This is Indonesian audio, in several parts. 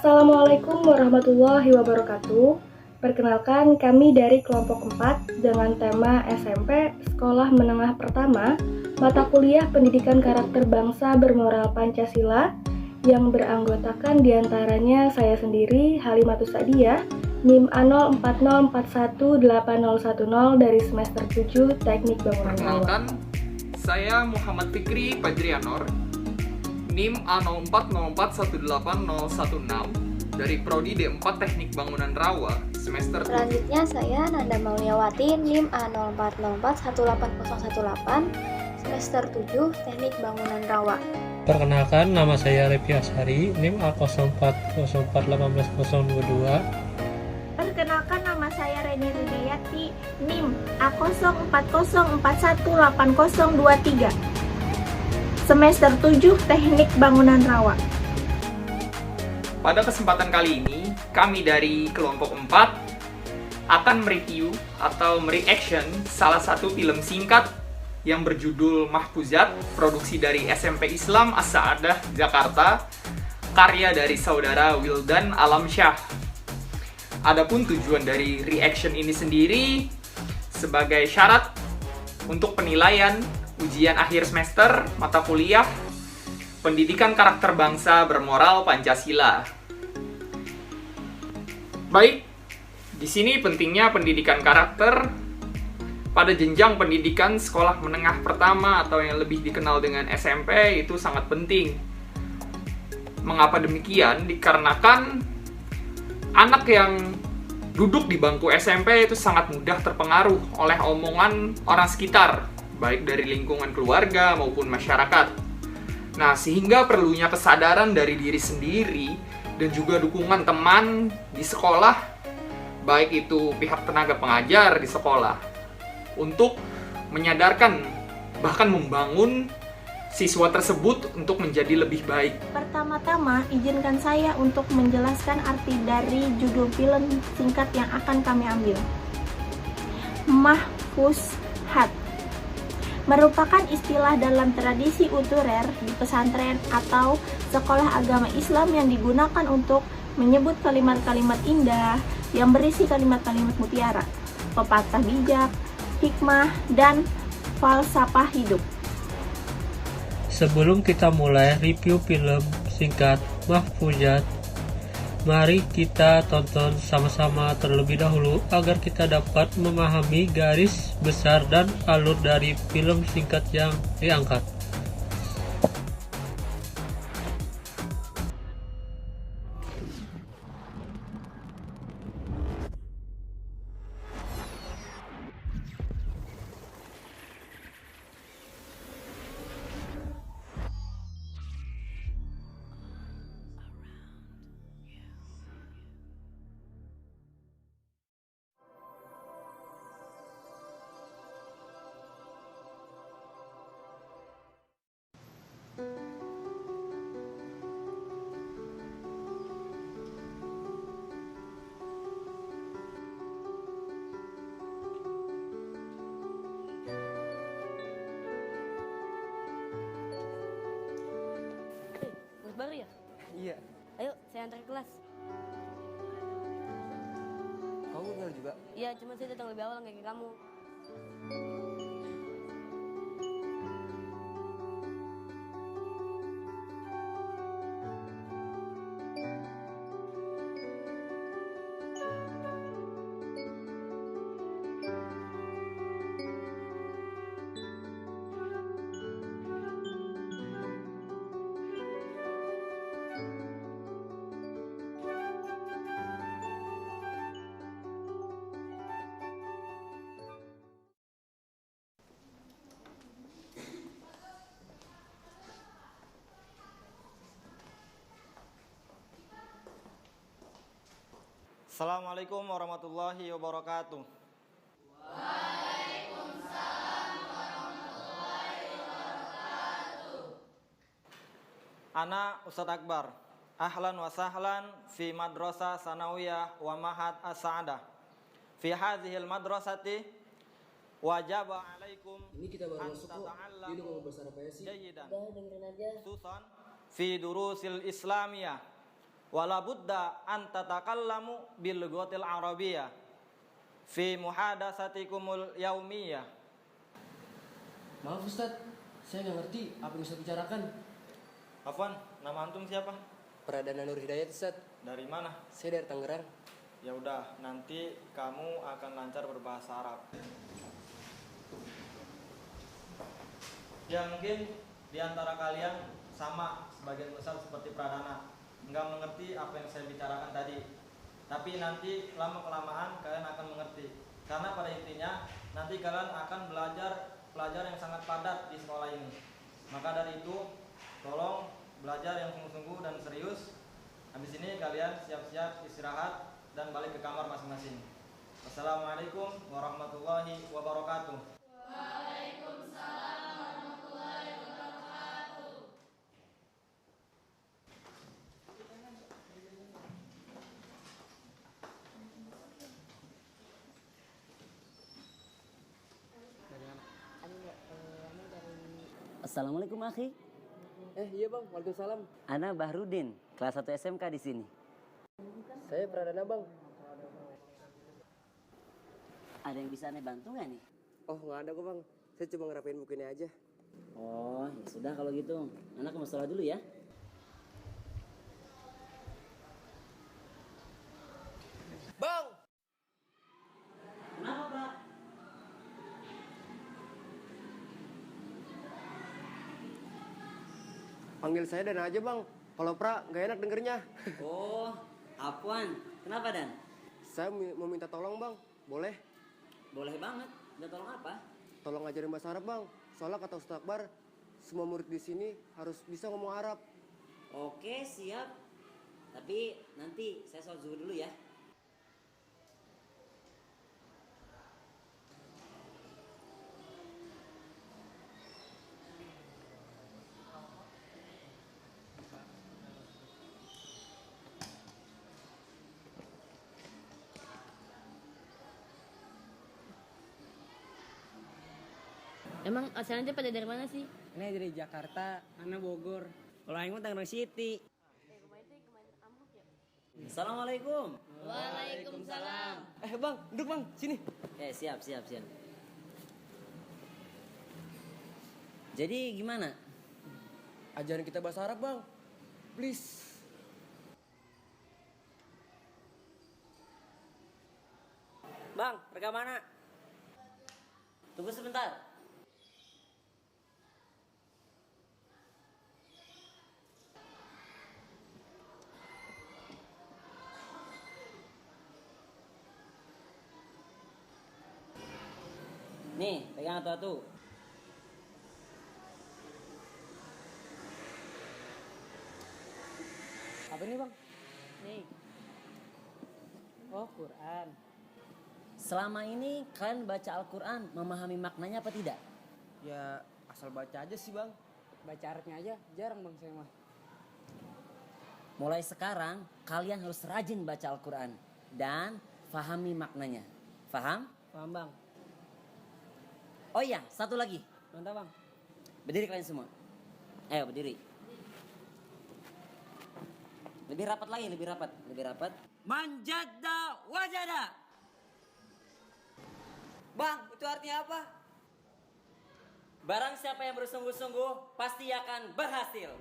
Assalamualaikum warahmatullahi wabarakatuh. Perkenalkan, kami dari kelompok 4 dengan tema SMP Sekolah Menengah Pertama, mata kuliah Pendidikan Karakter Bangsa Bermoral Pancasila yang beranggotakan diantaranya saya sendiri, Halimatus Sa'diyah, NIM A0404181010 dari semester 7 Teknik Bangunan Rawa. Perkenalkan, saya Muhammad Fikri Fajrianor, NIM A0404181016 dari Prodi D4 Teknik Bangunan Rawa, semester 7. Selanjutnya saya Nanda Mauliawati, NIM A0404180018, semester 7 Teknik Bangunan Rawa. Perkenalkan, nama saya Repi Ashari, NIM A0404181022. Perkenalkan, nama saya Reni Rudayati, NIM A0404180023, semester 7 Teknik Bangunan Rawa. Pada kesempatan kali ini, kami dari kelompok 4 akan mereview atau mereaction salah satu film singkat yang berjudul Mahfuzat, produksi dari SMP Islam As-Sa'adah, Jakarta, karya dari saudara Wildan Alamsyah. Adapun tujuan dari reaction ini sendiri sebagai syarat untuk penilaian ujian akhir semester mata kuliah Pendidikan Karakter Bangsa Bermoral Pancasila. Baik, di sini pentingnya pendidikan karakter pada jenjang pendidikan sekolah menengah pertama atau yang lebih dikenal dengan SMP itu sangat penting. Mengapa demikian? Dikarenakan anak yang duduk di bangku SMP itu sangat mudah terpengaruh oleh omongan orang sekitar, baik dari lingkungan keluarga maupun masyarakat. Nah, sehingga perlunya kesadaran dari diri sendiri dan juga dukungan teman di sekolah, baik itu pihak tenaga pengajar di sekolah, untuk menyadarkan, bahkan membangun siswa tersebut untuk menjadi lebih baik. Pertama-tama, izinkan saya untuk menjelaskan arti dari judul film singkat yang akan kami ambil. Mahfuzat merupakan istilah dalam tradisi uturer di pesantren atau sekolah agama Islam yang digunakan untuk menyebut kalimat-kalimat indah yang berisi kalimat-kalimat mutiara, pepatah bijak, hikmah, dan falsafah hidup. Sebelum kita mulai review film singkat Mahfuzat, mari kita tonton sama-sama terlebih dahulu agar kita dapat memahami garis besar dan alur dari film singkat yang diangkat. Baru ya? Iya. Ayo, saya antar ke kelas. Kamu kenal juga? Iya, cuma saya datang lebih awal nggak kayak kamu. Assalamualaikum warahmatullahi wabarakatuh. Waalaikumsalam warahmatullahi wabarakatuh. Ana Ustadz Akbar. Ahlan wa sahlan fi madrasah sanawiyah wa mahad as-sa'adah. Fi hadhil madrasati wajaba alaikum. Ini kita baru masuk kok. Dia udah ngomong bahasa Arab ya sih. Jayidan. Udah dengerin aja. Khususan fi durusil islamiyah wala budda an tatakallamu bil lughatil arabiyyah fi muhadatsatikumul yaumiyah. Maaf Ustadz, saya nggak ngerti apa yang Ustadz bicarakan. Afwan, nama antum siapa? Pradana Nur Hidayat Ustadz. Dari mana? Saya dari Tangerang. Ya udah, nanti kamu akan lancar berbahasa Arab. Ya mungkin di antara kalian sama sebagian besar seperti Pradana, nggak mengerti apa yang saya bicarakan tadi. Tapi nanti lama-kelamaan kalian akan mengerti. Karena pada intinya nanti kalian akan belajar yang sangat padat di sekolah ini. Maka dari itu, tolong belajar yang sungguh-sungguh dan serius. Habis ini kalian siap-siap istirahat dan balik ke kamar masing-masing. Wassalamualaikum warahmatullahi wabarakatuh. Assalamualaikum akhi. Iya bang, waalaikumsalam. Ana Bahrudin, kelas 1 SMK di sini. Saya Pradana bang. Ada yang bisa Anda bantu nggak nih? Oh nggak ada kok bang, saya cuma ngerapiin bukunya aja. Oh, ya sudah kalau gitu. Anak ke musola dulu ya. Bang! Kenapa, Pak? Panggil saya Dan aja bang, kalau Pra nggak enak dengernya. Oh, Afwan. Kenapa, Dan? Saya mau minta tolong bang, boleh? Boleh banget. Minta tolong apa? Tolong ajarin bahasa Arab bang, soalnya kata Ustaz Akbar, semua murid di sini harus bisa ngomong Arab. Oke, siap. Tapi nanti saya sholat zuhur dulu ya. Emang asalnya pada dari mana sih? Ini dari Jakarta, Ana Bogor. Kalau Aing mah Tangerang City. Assalamualaikum. Waalaikumsalam. Bang, duduk bang, sini. Siap. Jadi gimana? Ajarin kita bahasa Arab bang, please. Bang, rekam mana? Tunggu sebentar. Nih, pegang atu-atu. Apa ini bang? Nih. Oh, Quran. Selama ini kalian baca Al-Quran, memahami maknanya apa tidak? Ya asal baca aja sih bang. Baca Arabnya aja, jarang bang saya mah. Mulai sekarang, kalian harus rajin baca Al-Quran dan fahami maknanya. Faham? Paham bang. Oh iya, satu lagi. Mantap bang. Berdiri kalian semua. Ayo berdiri. Lebih rapat lagi, lebih rapat. Manjada wajada. Bang, itu artinya apa? Barang siapa yang bersungguh-sungguh pasti akan berhasil.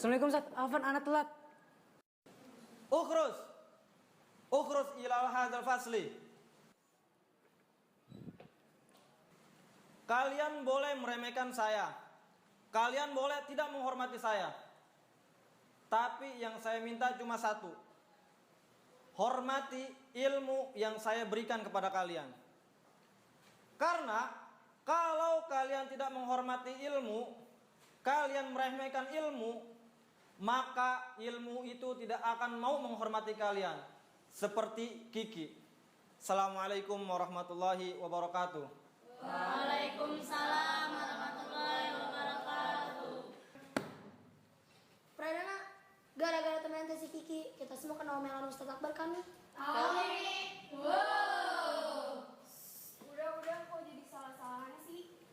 Assalamualaikum Ustaz, Afan anak telat. Ukhrus ila hadzal fasli. Kalian boleh meremehkan saya. Kalian boleh tidak menghormati saya. Tapi yang saya minta cuma satu. Hormati ilmu yang saya berikan kepada kalian. Karena kalau kalian tidak menghormati ilmu, kalian meremehkan ilmu, maka ilmu itu tidak akan mau menghormati kalian seperti Kiki. Assalamualaikum warahmatullahi wabarakatuh. Waalaikumsalam warahmatullahi wabarakatuh. Pradana, gara-gara teman si Kiki, kita semua kena omelan Ustaz Akbar kan? Udah kok jadi salah-salahan sih?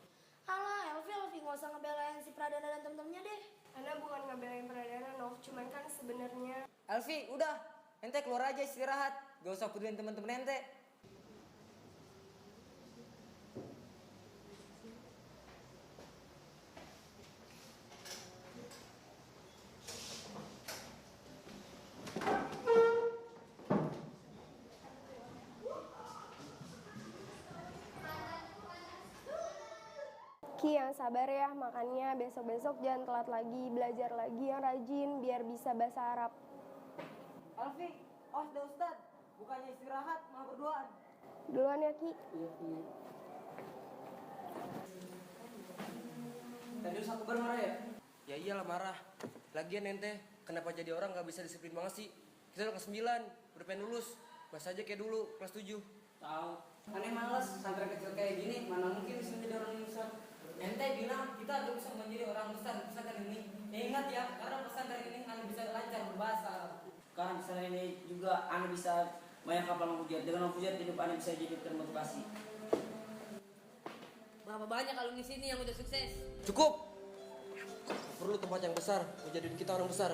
Alah, Elvi nggak usah ngebelain si Pradana dan temen-temennya deh. Ana bukan ngebelain Pradana, Nov. Cuman kan sebenarnya Alfi, udah. Ente keluar aja istirahat. Gak usah peduliin teman-teman ente. Ki yang sabar ya, makanya besok-besok jangan telat lagi, belajar lagi yang rajin biar bisa bahasa Arab. Alfi, udah Ustad. Bukannya istirahat, malah berduaan. Duluan ya, Ki. Tadi Ustaz Akbar marah ya? Ya iyalah marah. Lagian ente, kenapa jadi orang gak bisa disiplin banget sih? Kita udah kelas 9, udah pengen lulus. Mas aja kayak dulu, kelas 7. Tahu. Aneh males, santri kecil kayak gini, mana mungkin bisa menjadi orang yang besar. Ente bilang kita gak bisa menjadi orang besar pesantren ini. Ingat ya, karena pesantren ini hanya bisa lancar berbahasa. Karena pesantren ini juga Anda bisa banyak kapal menghujat. Dengan menghujat hidup Anda bisa jadi termotivasi. Berapa banyak kalau di sini yang udah sukses? Cukup! Perlu tempat yang besar, menjadikan kita orang besar.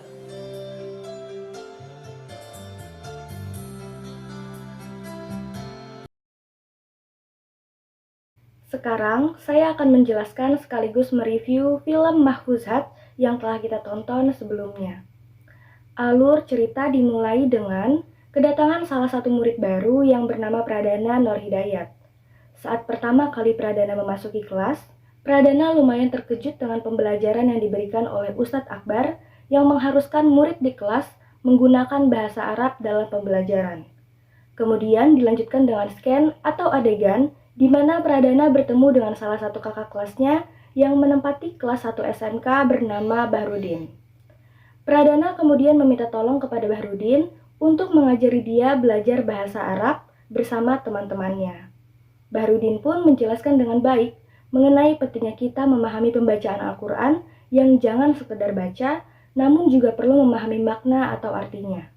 Sekarang, saya akan menjelaskan sekaligus mereview film Mahfuzat yang telah kita tonton sebelumnya. Alur cerita dimulai dengan kedatangan salah satu murid baru yang bernama Pradana Nur Hidayat. Saat pertama kali Pradana memasuki kelas, Pradana lumayan terkejut dengan pembelajaran yang diberikan oleh Ustadz Akbar yang mengharuskan murid di kelas menggunakan bahasa Arab dalam pembelajaran. Kemudian dilanjutkan dengan scan atau adegan di mana Pradana bertemu dengan salah satu kakak kelasnya yang menempati kelas 1 SMK bernama Bahrudin. Pradana kemudian meminta tolong kepada Bahrudin untuk mengajari dia belajar bahasa Arab bersama teman-temannya. Bahrudin pun menjelaskan dengan baik mengenai pentingnya kita memahami pembacaan Al-Quran yang jangan sekedar baca, namun juga perlu memahami makna atau artinya.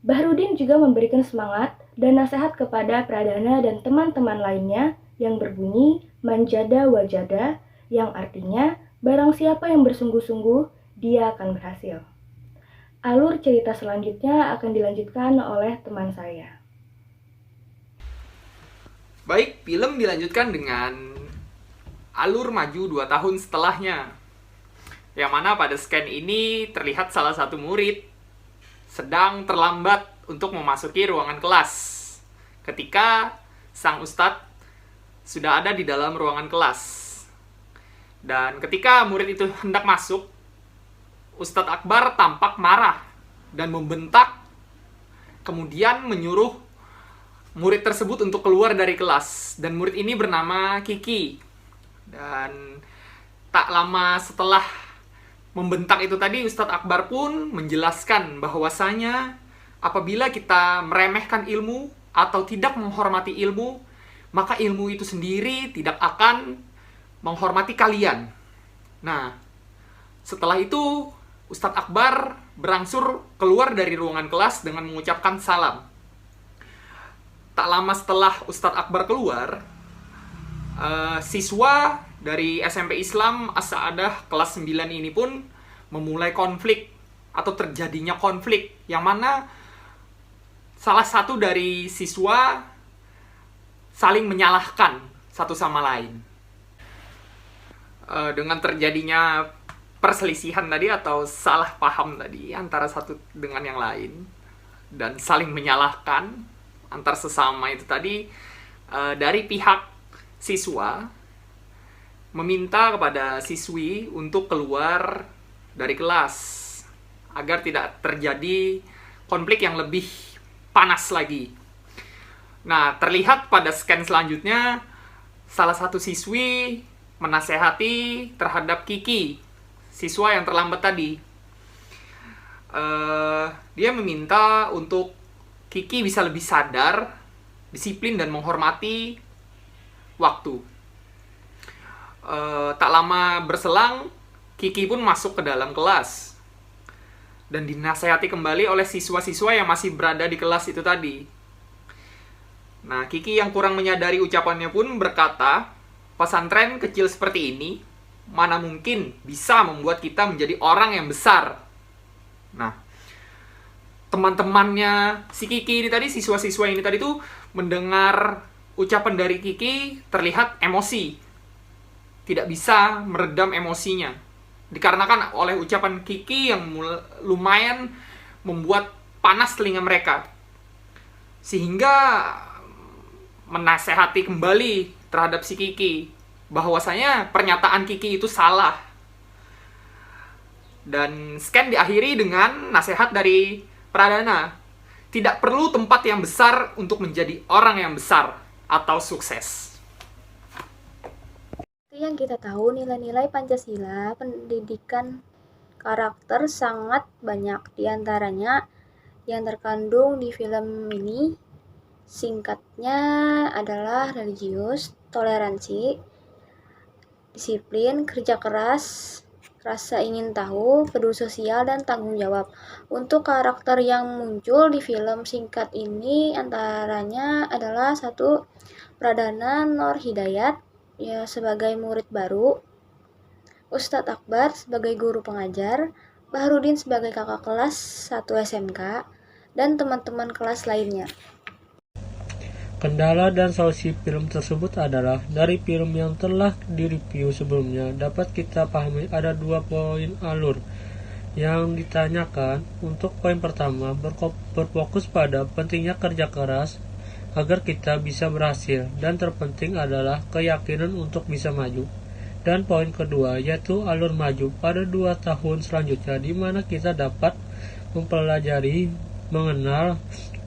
Bahrudin juga memberikan semangat dan nasihat kepada Pradana dan teman-teman lainnya yang berbunyi manjada wajada, yang artinya barang siapa yang bersungguh-sungguh, dia akan berhasil. Alur cerita selanjutnya akan dilanjutkan oleh teman saya. Baik, film dilanjutkan dengan alur maju 2 tahun setelahnya. Yang mana pada scan ini terlihat salah satu murid sedang terlambat untuk memasuki ruangan kelas ketika sang ustadz sudah ada di dalam ruangan kelas. Dan ketika murid itu hendak masuk, Ustadz Akbar tampak marah dan membentak, kemudian menyuruh murid tersebut untuk keluar dari kelas. Dan murid ini bernama Kiki. Dan tak lama setelah membentak itu tadi, Ustadz Akbar pun menjelaskan bahwasanya apabila kita meremehkan ilmu atau tidak menghormati ilmu, maka ilmu itu sendiri tidak akan menghormati kalian. Nah, setelah itu Ustadz Akbar berangsur keluar dari ruangan kelas dengan mengucapkan salam. Tak lama setelah Ustadz Akbar keluar, siswa dari SMP Islam As-Sa'adah kelas 9 ini pun memulai konflik atau terjadinya konflik yang mana salah satu dari siswa saling menyalahkan satu sama lain. Dengan terjadinya perselisihan tadi atau salah paham tadi antara satu dengan yang lain dan saling menyalahkan antar sesama itu tadi, dari pihak siswa meminta kepada siswi untuk keluar dari kelas agar tidak terjadi konflik yang lebih panas lagi. Nah, terlihat pada scan selanjutnya salah satu siswi menasehati terhadap Kiki, siswa yang terlambat tadi. dia meminta untuk Kiki bisa lebih sadar, disiplin, dan menghormati waktu. Tak lama berselang, Kiki pun masuk ke dalam kelas dan dinasehati kembali oleh siswa-siswa yang masih berada di kelas itu tadi. Nah, Kiki yang kurang menyadari ucapannya pun berkata, pesantren kecil seperti ini mana mungkin bisa membuat kita menjadi orang yang besar. Nah, teman-temannya si Kiki ini tadi, siswa-siswa ini tadi tuh mendengar ucapan dari Kiki terlihat emosi. Tidak bisa meredam emosinya. Dikarenakan oleh ucapan Kiki yang lumayan membuat panas telinga mereka. Sehingga menasehati kembali terhadap si Kiki bahwasanya pernyataan Kiki itu salah. Dan scan diakhiri dengan nasihat dari Pradana, tidak perlu tempat yang besar untuk menjadi orang yang besar atau sukses. Yang kita tahu, nilai-nilai Pancasila, pendidikan karakter sangat banyak. Di antaranya yang terkandung di film ini, singkatnya adalah religius, toleransi, disiplin, kerja keras, rasa ingin tahu, peduli sosial, dan tanggung jawab. Untuk karakter yang muncul di film singkat ini antaranya adalah 1. Pradana Nur Hidayat ya sebagai murid baru, Ustadz Akbar sebagai guru pengajar, Bahrudin sebagai kakak kelas 1 SMK, dan teman-teman kelas lainnya. Kendala dan solusi film tersebut adalah dari film yang telah direview sebelumnya dapat kita pahami ada 2 poin alur yang ditanyakan. Untuk poin pertama, berfokus pada pentingnya kerja keras agar kita bisa berhasil, dan terpenting adalah keyakinan untuk bisa maju. Dan poin kedua yaitu alur maju pada 2 tahun selanjutnya, di mana kita dapat mempelajari, mengenal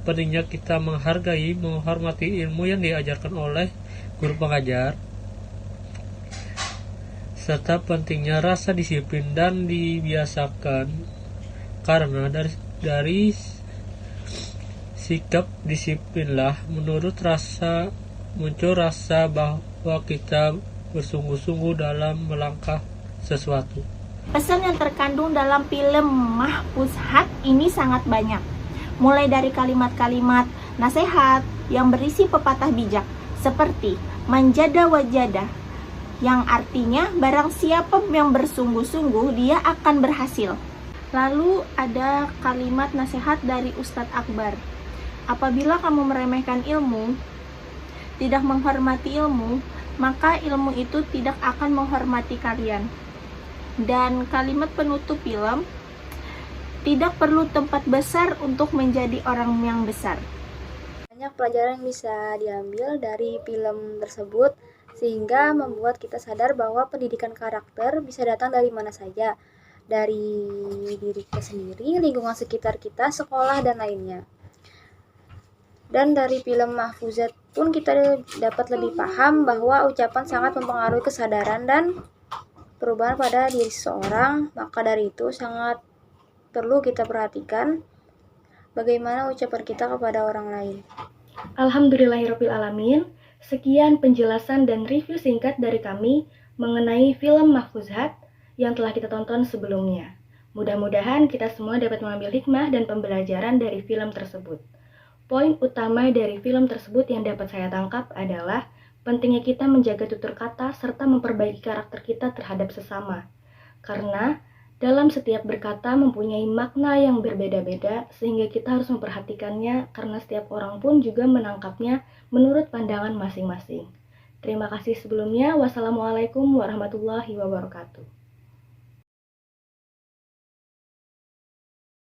pentingnya kita menghargai, menghormati ilmu yang diajarkan oleh guru pengajar, serta pentingnya rasa disiplin dan dibiasakan, karena dari sikap disiplinlah muncul rasa bahwa kita bersungguh-sungguh dalam melangkah sesuatu. Pesan yang terkandung dalam film Mahfuzat ini sangat banyak. Mulai dari kalimat-kalimat nasihat yang berisi pepatah bijak seperti manjada wajada, yang artinya barang siapa yang bersungguh-sungguh dia akan berhasil. Lalu ada kalimat nasihat dari Ustadz Akbar, apabila kamu meremehkan ilmu, tidak menghormati ilmu, maka ilmu itu tidak akan menghormati kalian. Dan kalimat penutup film, tidak perlu tempat besar untuk menjadi orang yang besar. Banyak pelajaran yang bisa diambil dari film tersebut, sehingga membuat kita sadar bahwa pendidikan karakter bisa datang dari mana saja, dari diri kita sendiri, lingkungan sekitar kita, sekolah, dan lainnya. Dan dari film Mahfuzat pun kita dapat lebih paham bahwa ucapan sangat mempengaruhi kesadaran dan perubahan pada diri seseorang. Maka dari itu sangat perlu kita perhatikan bagaimana ucapan kita kepada orang lain. Alhamdulillahirrabbilalamin. Sekian penjelasan dan review singkat dari kami mengenai film Mahfuzat yang telah kita tonton sebelumnya. Mudah-mudahan kita semua dapat mengambil hikmah dan pembelajaran dari film tersebut. Poin utama dari film tersebut yang dapat saya tangkap adalah pentingnya kita menjaga tutur kata serta memperbaiki karakter kita terhadap sesama. Karena dalam setiap berkata mempunyai makna yang berbeda-beda, sehingga kita harus memperhatikannya karena setiap orang pun juga menangkapnya menurut pandangan masing-masing. Terima kasih sebelumnya. Wassalamualaikum warahmatullahi wabarakatuh.